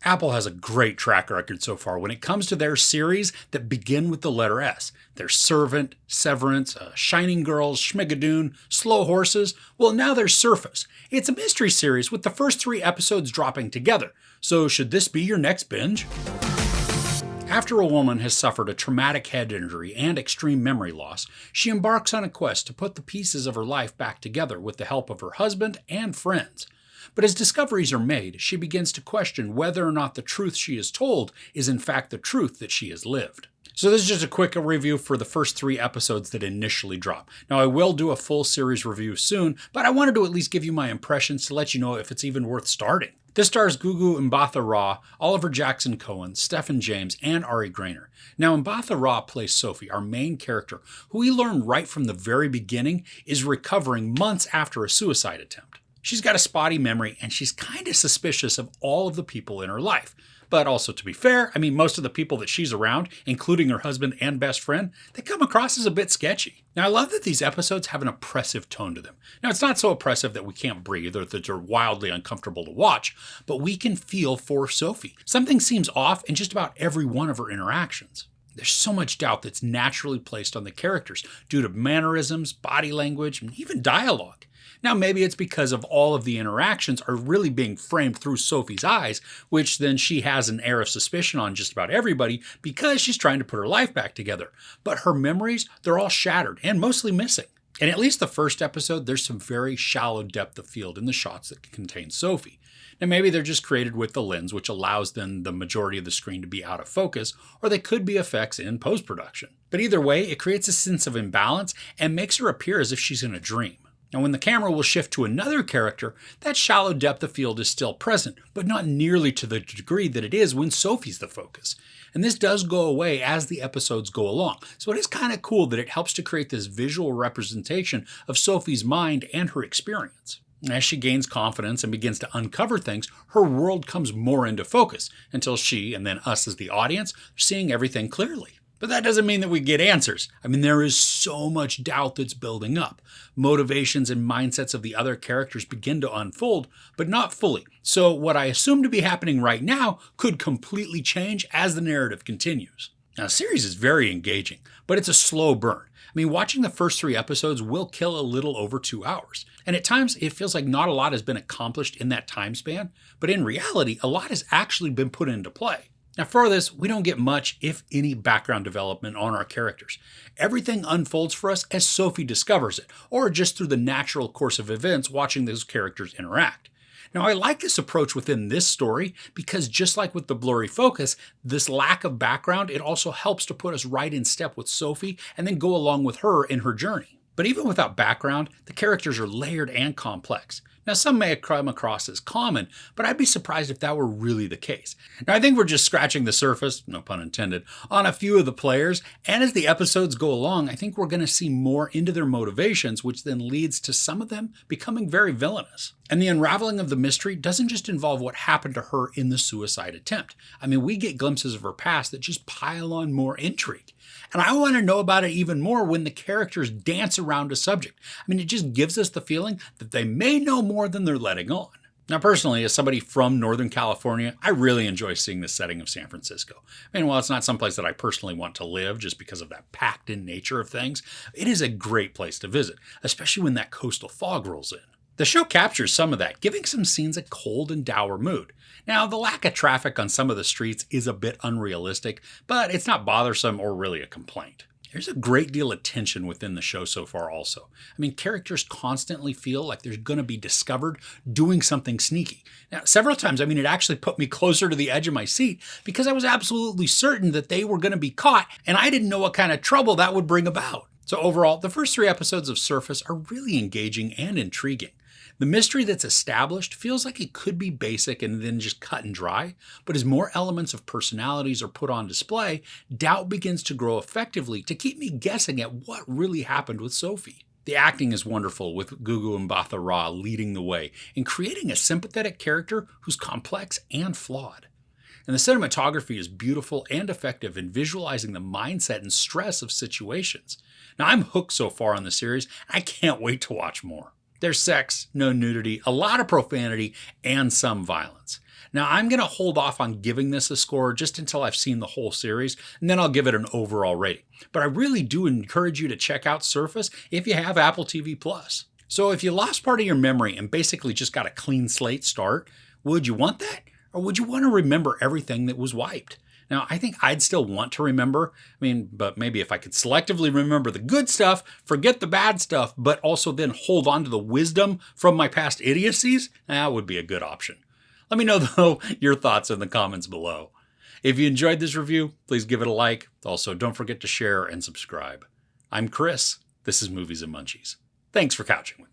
Apple has a great track record so far when it comes to their series that begin with the letter S. There's Servant, Severance, Shining Girls, Schmigadoon, Slow Horses. Well, now there's Surface. It's a mystery series with the first 3 episodes dropping together. So should this be your next binge? After a woman has suffered a traumatic head injury and extreme memory loss, she embarks on a quest to put the pieces of her life back together with the help of her husband and friends. But as discoveries are made, she begins to question whether or not the truth she is told is in fact the truth that she has lived. So this is just a quick review for the first 3 episodes that initially drop. Now I will do a full series review soon, but I wanted to at least give you my impressions to let you know if it's even worth starting. This stars Gugu Mbatha-Raw, Oliver Jackson-Cohen, Stephan James, and Ari Graynor. Now Mbatha-Raw plays Sophie, our main character, who we learn right from the very beginning is recovering months after a suicide attempt. She's got a spotty memory and she's kind of suspicious of all of the people in her life. But also, to be fair, most of the people that she's around, including her husband and best friend, they come across as a bit sketchy. Now, I love that these episodes have an oppressive tone to them. Now, it's not so oppressive that we can't breathe or that they're wildly uncomfortable to watch, but we can feel for Sophie. Something seems off in just about every one of her interactions. There's so much doubt that's naturally placed on the characters due to mannerisms, body language, and even dialogue. Now, maybe it's because of all of the interactions are really being framed through Sophie's eyes, which then she has an air of suspicion on just about everybody because she's trying to put her life back together. But her memories, they're all shattered and mostly missing. In at least the first episode, there's some very shallow depth of field in the shots that contain Sophie. Now, maybe they're just created with the lens, which allows then the majority of the screen to be out of focus, or they could be effects in post-production. But either way, it creates a sense of imbalance and makes her appear as if she's in a dream. Now, when the camera will shift to another character, that shallow depth of field is still present, but not nearly to the degree that it is when Sophie's the focus. And this does go away as the episodes go along. So it is kind of cool that it helps to create this visual representation of Sophie's mind and her experience. As she gains confidence and begins to uncover things, her world comes more into focus until she, and then us as the audience, are seeing everything clearly. But that doesn't mean that we get answers. There is so much doubt that's building up. Motivations and mindsets of the other characters begin to unfold, but not fully. So what I assume to be happening right now could completely change as the narrative continues. Now, the series is very engaging, but it's a slow burn. Watching the first 3 episodes will kill a little over 2 hours. And at times, it feels like not a lot has been accomplished in that time span, but in reality, a lot has actually been put into play. Now for this, we don't get much, if any, background development on our characters. Everything unfolds for us as Sophie discovers it, or just through the natural course of events watching those characters interact. Now I like this approach within this story because just like with the blurry focus, this lack of background, it also helps to put us right in step with Sophie and then go along with her in her journey. But even without background, the characters are layered and complex. Now, some may come across as common, but I'd be surprised if that were really the case. Now, I think we're just scratching the surface, no pun intended, on a few of the players, and as the episodes go along, I think we're going to see more into their motivations, which then leads to some of them becoming very villainous. And the unraveling of the mystery doesn't just involve what happened to her in the suicide attempt. We get glimpses of her past that just pile on more intrigue. And I want to know about it even more when the characters dance around a subject. It just gives us the feeling that they may know more than they're letting on. Now, personally, as somebody from Northern California, I really enjoy seeing the setting of San Francisco. While it's not someplace that I personally want to live just because of that packed-in nature of things, it is a great place to visit, especially when that coastal fog rolls in. The show captures some of that, giving some scenes a cold and dour mood. Now, the lack of traffic on some of the streets is a bit unrealistic, but it's not bothersome or really a complaint. There's a great deal of tension within the show so far also. Characters constantly feel like they're going to be discovered doing something sneaky. Now, several times, it actually put me closer to the edge of my seat because I was absolutely certain that they were going to be caught, and I didn't know what kind of trouble that would bring about. So overall, the first 3 episodes of Surface are really engaging and intriguing. The mystery that's established feels like it could be basic and then just cut and dry, but as more elements of personalities are put on display, doubt begins to grow effectively to keep me guessing at what really happened with Sophie. The acting is wonderful, with Gugu Mbatha-Raw leading the way in creating a sympathetic character who's complex and flawed. And the cinematography is beautiful and effective in visualizing the mindset and stress of situations. Now, I'm hooked so far on the series, I can't wait to watch more. There's sex, no nudity, a lot of profanity, and some violence. Now, I'm going to hold off on giving this a score just until I've seen the whole series, and then I'll give it an overall rating. But I really do encourage you to check out Surface if you have Apple TV+. So if you lost part of your memory and basically just got a clean slate start, would you want that? Or would you want to remember everything that was wiped? Now, I think I'd still want to remember. But maybe if I could selectively remember the good stuff, forget the bad stuff, but also then hold on to the wisdom from my past idiocies, that would be a good option. Let me know, though, your thoughts in the comments below. If you enjoyed this review, please give it a like. Also, don't forget to share and subscribe. I'm Chris. This is Movies and Munchies. Thanks for couching with me.